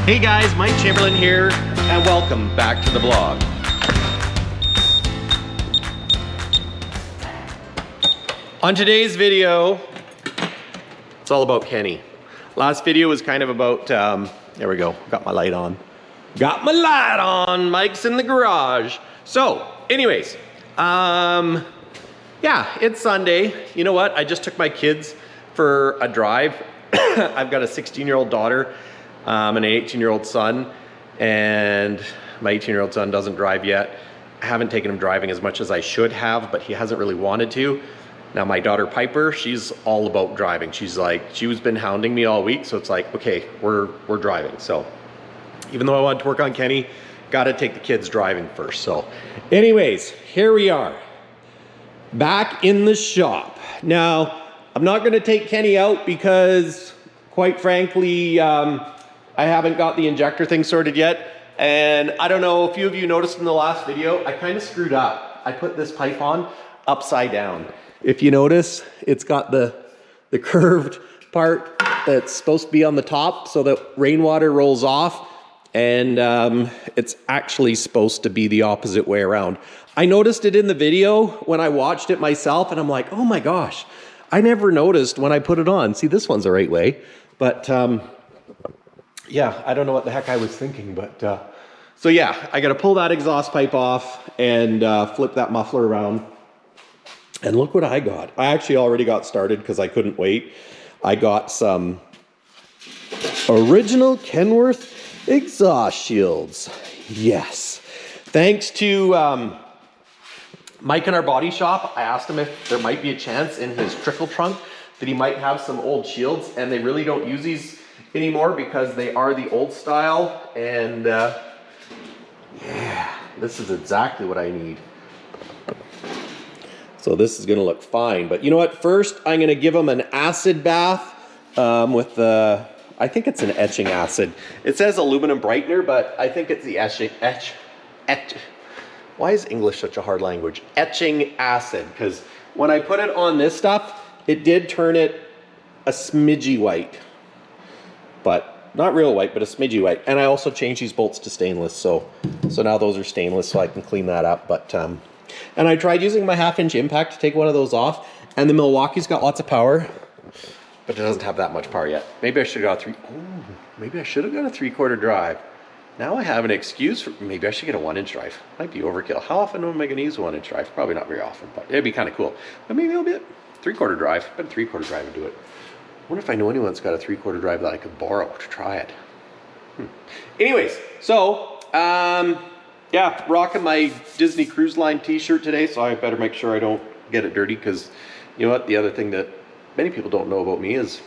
Hey guys, Mike Chamberlain here, and welcome back to the vlog. On today's video, it's all about Kenny. Last video was kind of about, there we go, got my light on. Got my light on, Mike's in the garage. So, anyways, yeah, it's Sunday. You know what, I just took my kids for a drive. I've got a 16-year-old daughter and an 18-year-old son, and my 18-year-old son doesn't drive yet. I haven't taken him driving as much as I should have, but he hasn't really wanted to. Now my daughter Piper, she's all about driving. She's been hounding me all week, so it's like, okay, we're driving. So even though I wanted to work on Kenny, gotta take the kids driving first. So anyways, here we are, back in the shop. Now, I'm not gonna take Kenny out because, quite frankly, I haven't got the injector thing sorted yet. And I don't know, a few of you noticed in the last video, I kind of screwed up. I put this pipe on upside down. If you notice, it's got the curved part that's supposed to be on the top so that rainwater rolls off. And it's actually supposed to be the opposite way around. I noticed it in the video when I watched it myself, and I'm like, oh my gosh, I never noticed when I put it on. See, this one's the right way. But yeah, I don't know what the heck I was thinking, but so yeah, I got to pull that exhaust pipe off and flip that muffler around. And look what I got. I actually already got started because I couldn't wait. I got some original Kenworth exhaust shields. Yes. Thanks to Mike in our body shop, I asked him if there might be a chance in his trickle trunk that he might have some old shields, and they really don't use these anymore because they are the old style. And yeah, this is exactly what I need. So this is gonna look fine, but you know what? First, I'm gonna give them an acid bath with the, I think it's an etching acid. It says aluminum brightener, but I think it's the why is English such a hard language? Etching acid, because when I put it on this stuff, it did turn it a smidgy white, but not real white, but a smidgy white. And I also changed these bolts to stainless, so now those are stainless, so I can clean that up. But and I tried using my 1/2-inch impact to take one of those off, and the Milwaukee's got lots of power, but it doesn't have that much power yet. Maybe I should have got maybe I should have got a 3/4 drive. Now I have an excuse for, maybe I should get a 1-inch drive. Might be overkill. How often am I gonna use a 1-inch drive? Probably not very often, but it'd be kind of cool. But maybe it'll be a 3/4 drive. But a 3/4 drive would do it. I wonder if I know anyone that's got a 3/4 drive that I could borrow to try it. Anyways, so yeah, rocking my Disney Cruise Line t-shirt today, so I better make sure I don't get it dirty, because you know what, the other thing that many people don't know about me is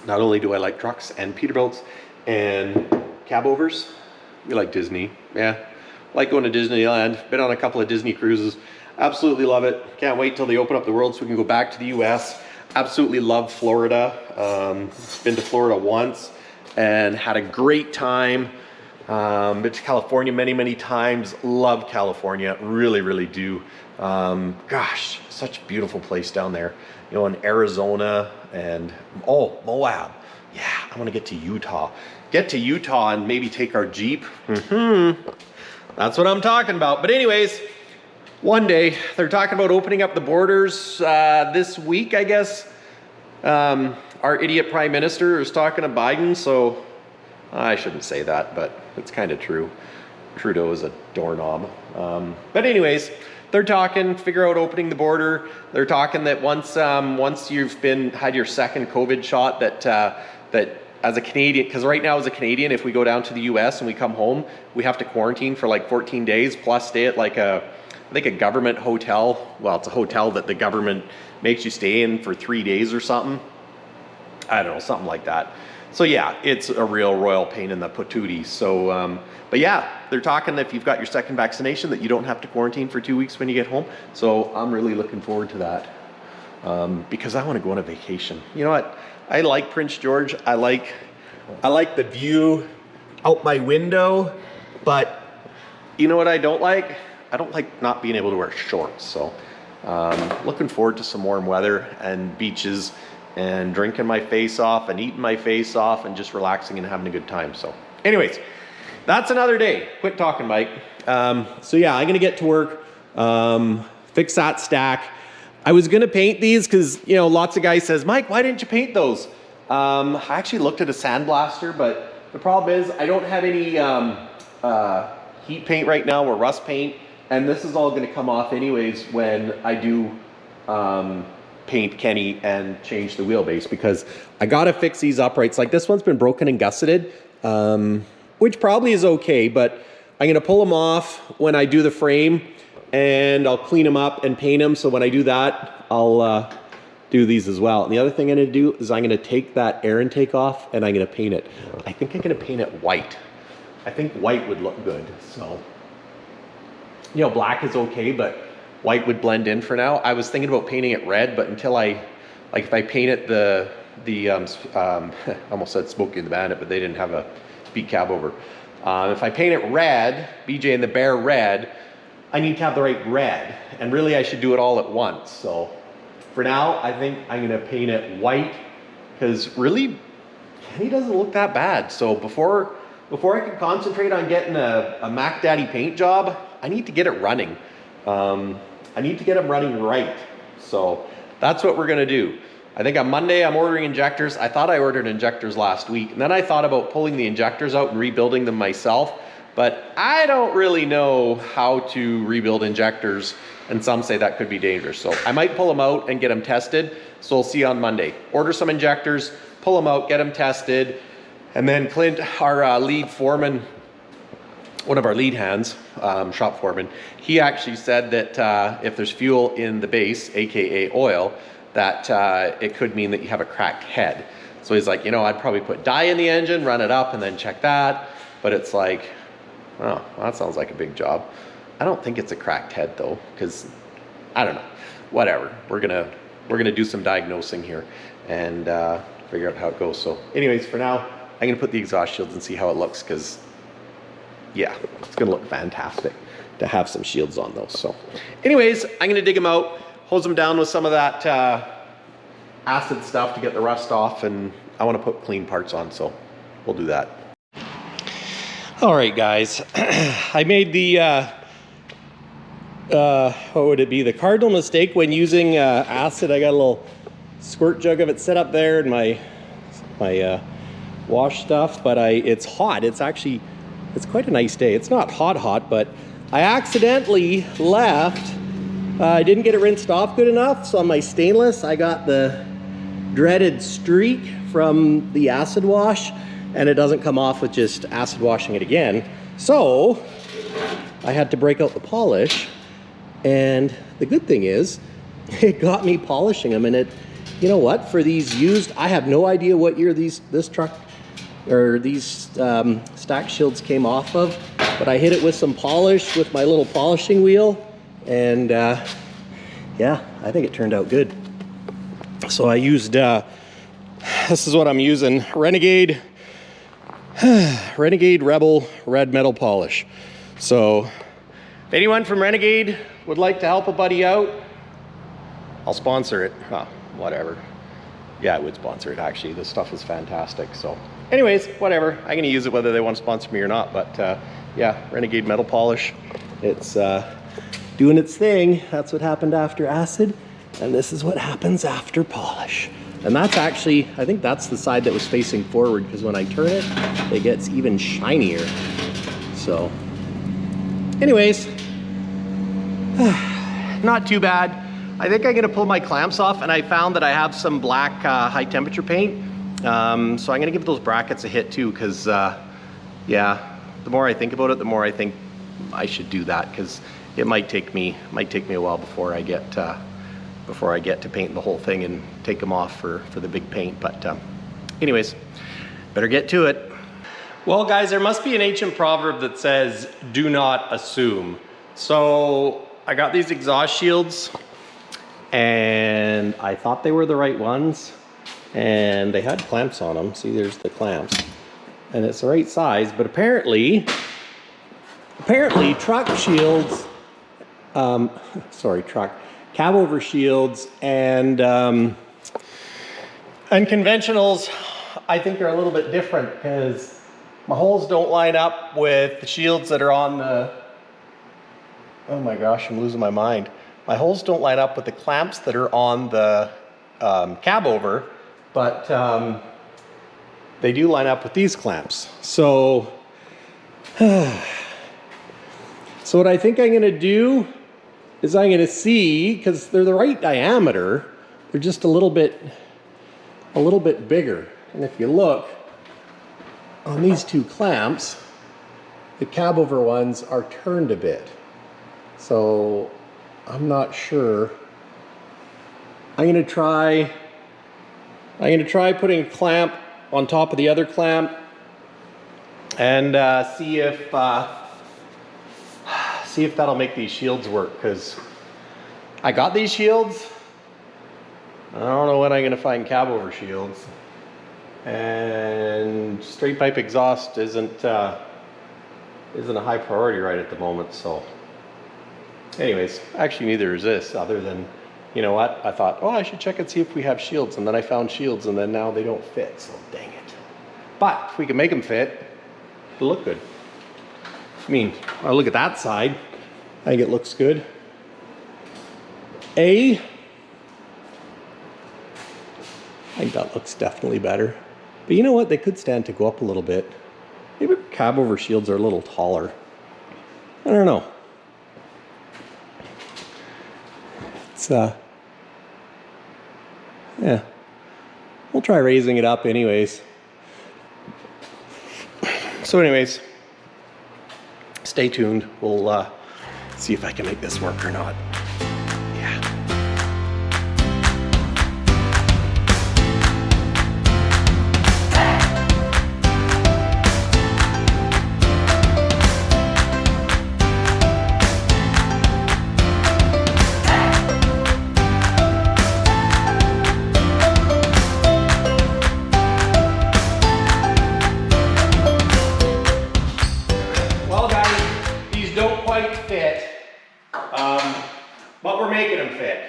not only do I like trucks and Peterbilts and cab overs, we like Disney. Yeah, like going to Disneyland, been on a couple of Disney cruises, absolutely love it. Can't wait till they open up the world so we can go back to the US. Absolutely love Florida. Been to Florida once and had a great time. Been to California many times. Love California, really do. Gosh, such a beautiful place down there. You know, in Arizona and Moab. Yeah, I want to get to Utah. Get to Utah and maybe take our Jeep. That's what I'm talking about. But anyways, one day they're talking about opening up the borders this week, I guess. Our idiot prime minister is talking to Biden, so I shouldn't say that, but it's kind of true. Trudeau is a doorknob. But anyways, they're talking, figure out opening the border. They're talking that once you've had your second COVID shot, that as a Canadian, because right now as a Canadian, if we go down to the US and we come home, we have to quarantine for like 14 days plus stay at like I think a government hotel. Well, it's a hotel that the government makes you stay in for 3 days or something. I don't know, something like that. So yeah, it's a real royal pain in the patootie. So, but yeah, they're talking that if you've got your second vaccination that you don't have to quarantine for 2 weeks when you get home. So I'm really looking forward to that because I want to go on a vacation. You know what? I like Prince George. I like the view out my window, but you know what I don't like? I don't like not being able to wear shorts. So looking forward to some warm weather and beaches and drinking my face off and eating my face off and just relaxing and having a good time. So anyways, that's another day. Quit talking, Mike. So yeah, I'm gonna get to work, fix that stack. I was gonna paint these because, you know, lots of guys says, Mike, why didn't you paint those? I actually looked at a sandblaster, but the problem is I don't have any heat paint right now, or rust paint, and this is all gonna come off anyways when I do paint Kenny and change the wheelbase, because I gotta fix these uprights. Like this one's been broken and gusseted, which probably is okay, but I'm gonna pull them off when I do the frame, and I'll clean them up and paint them. So when I do that, I'll do these as well. And the other thing I'm gonna do is I'm gonna take that air intake off and I'm gonna paint it. I think I'm gonna paint it white. I think white would look good. So, you know, black is okay, but white would blend in for now. I was thinking about painting it red, but until I, like if I paint it I almost said Smokey and the Bandit, but they didn't have a beat cab over. If I paint it red, BJ and the Bear red, I need to have the right red. And really I should do it all at once. So for now, I think I'm gonna paint it white, because really, Kenny doesn't look that bad. So before I can concentrate on getting a Mac Daddy paint job, I need to get it running. I need to get them running right. So that's what we're gonna do. I think on Monday I'm ordering injectors. I thought I ordered injectors last week, and then I thought about pulling the injectors out and rebuilding them myself, but I don't really know how to rebuild injectors, and some say that could be dangerous. So I might pull them out and get them tested. So we'll see on Monday. Order some injectors, pull them out, get them tested, and then Clint, our lead foreman, one of our lead hands, shop foreman, he actually said that if there's fuel in the base, AKA oil, that it could mean that you have a cracked head. So he's like, you know, I'd probably put dye in the engine, run it up, and then check that. But it's like, oh, well, that sounds like a big job. I don't think it's a cracked head though, because I don't know, whatever. We're gonna do some diagnosing here and figure out how it goes. So anyways, for now, I'm gonna put the exhaust shields and see how it looks, because yeah, it's gonna look fantastic to have some shields on those. So anyways, I'm gonna dig them out, hose them down with some of that acid stuff to get the rust off, and I wanna put clean parts on, so we'll do that. All right, guys, I made the, what would it be? The cardinal mistake when using acid. I got a little squirt jug of it set up there in my wash stuff, but it's hot. It's actually, it's quite a nice day. It's not hot, but I accidentally left. I didn't get it rinsed off good enough. So on my stainless, I got the dreaded streak from the acid wash, and it doesn't come off with just acid washing it again. So I had to break out the polish, and the good thing is it got me polishing them. And it, you know what, for these used, I have no idea what year this truck or these stack shields came off of, but I hit it with some polish with my little polishing wheel, and yeah, I think it turned out good. So I used, this is what I'm using, Renegade Rebel Red Metal Polish. So if anyone from Renegade would like to help a buddy out, I'll sponsor it. Whatever. Yeah, I would sponsor it actually. This stuff is fantastic. So anyways, whatever. I'm gonna use it whether they want to sponsor me or not. But yeah, Renegade Metal Polish. It's doing its thing. That's what happened after acid, and this is what happens after polish. And that's actually, I think that's the side that was facing forward, because when I turn it, it gets even shinier. So anyways, not too bad. I think I'm gonna pull my clamps off, and I found that I have some black high temperature paint. So I'm gonna give those brackets a hit too, because yeah, the more I think about it, the more I think I should do that, because it might take me a while before I get to painting the whole thing and take them off for the big paint. But anyways, better get to it. Well guys, there must be an ancient proverb that says, do not assume. So I got these exhaust shields, and I thought they were the right ones, and they had clamps on them. See, there's the clamps, and it's the right size, but apparently truck shields, cab over shields and conventionals, I think are a little bit different, because my holes don't line up with the shields that are on the, oh my gosh, I'm losing my mind. My holes don't line up with the clamps that are on the cab over, but they do line up with these clamps. So, so what I think I'm gonna do is I'm gonna see, because they're the right diameter, they're just a little bit bigger. And if you look on these two clamps, the cab over ones are turned a bit. So I'm not sure. I'm gonna try putting a clamp on top of the other clamp and see if that'll make these shields work, because I got these shields. I don't know when I'm gonna find cab over shields, and straight pipe exhaust isn't a high priority right at the moment. So anyways, actually neither is this, other than, you know what, I thought, oh, I should check and see if we have shields, and then I found shields, and then now they don't fit, so dang it. But if we can make them fit, it'll look good. I mean, I look at that side, I think it looks good. I think that looks definitely better. But you know what, they could stand to go up a little bit. Maybe cab over shields are a little taller. I don't know. It's yeah, we'll try raising it up anyways. So anyways, stay tuned. We'll see if I can make this work or not. Yeah. Fit, but we're making them fit.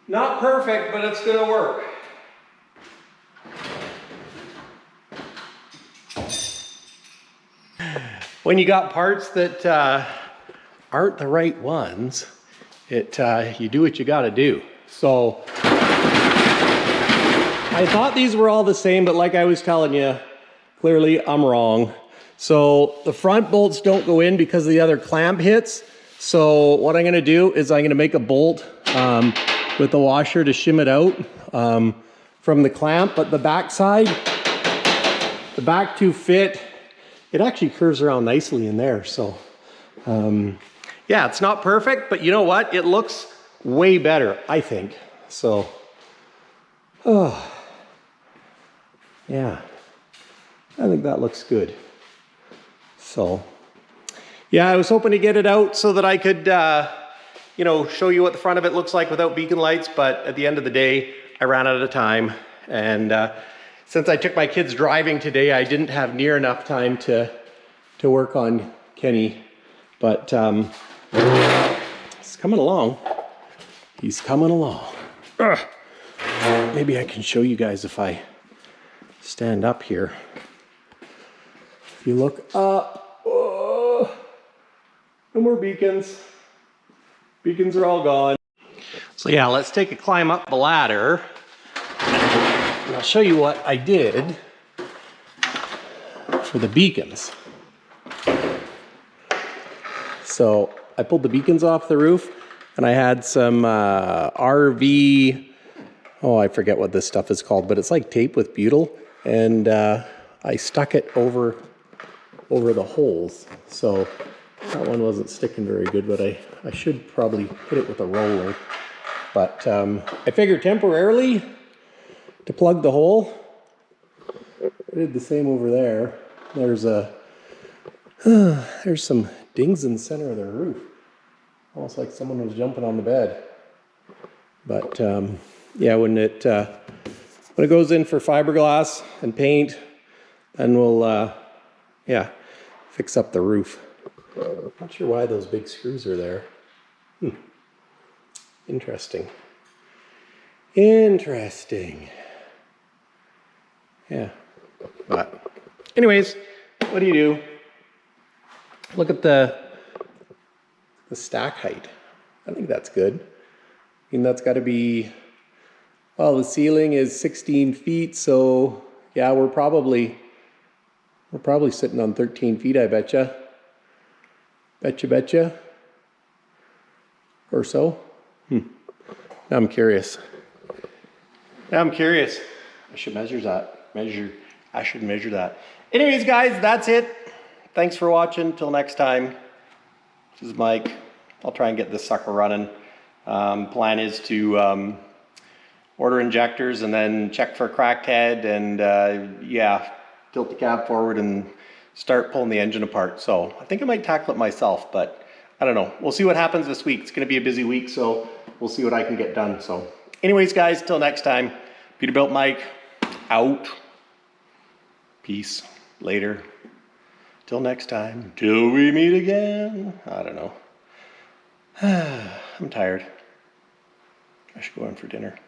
Not perfect, but it's gonna work. When you got parts that aren't the right ones, you do what you gotta do. So I thought these were all the same, but like I was telling you, clearly I'm wrong. So the front bolts don't go in because the other clamp hits. So what I'm gonna do is I'm gonna make a bolt with the washer to shim it out from the clamp, but the back side, the back two fit, it actually curves around nicely in there. So yeah, it's not perfect, but you know what? It looks way better, I think. So, oh, yeah, I think that looks good. So, yeah, I was hoping to get it out so that I could, you know, show you what the front of it looks like without beacon lights, but at the end of the day, I ran out of time. And since I took my kids driving today, I didn't have near enough time to work on Kenny, but he's coming along. He's coming along. Ugh. Maybe I can show you guys if I stand up here. If you look up, oh, no more beacons. Beacons are all gone. So yeah, let's take a climb up the ladder. And I'll show you what I did for the beacons. So I pulled the beacons off the roof, and I had some RV, oh, I forget what this stuff is called, but it's like tape with butyl, and I stuck it over the holes. So that one wasn't sticking very good, but I should probably hit it with a roller. But I figured temporarily to plug the hole. I did the same over there. There's some dings in the center of the roof. Almost like someone was jumping on the bed. But yeah, when it goes in for fiberglass and paint, then we'll yeah, fix up the roof. Not sure why those big screws are there. Interesting. Interesting. Yeah. But anyways, what do? Look at the stack height. I think that's good. I mean, that's got to be, well, the ceiling is 16 feet, so yeah, we're probably sitting on 13 feet, I betcha. Betcha. Or so. Now I'm curious. I should measure that. I should measure that. Anyways, guys, that's it. Thanks for watching. Till next time. This is Mike. I'll try and get this sucker running. Plan is to order injectors and then check for a cracked head and yeah, tilt the cab forward and start pulling the engine apart. So I think I might tackle it myself, but I don't know. We'll see what happens this week. It's going to be a busy week, so we'll see what I can get done. So anyways, guys, till next time, Peterbilt Mike, out. Peace. Later. Till next time. Till we meet again. I don't know. I'm tired. I should go in for dinner.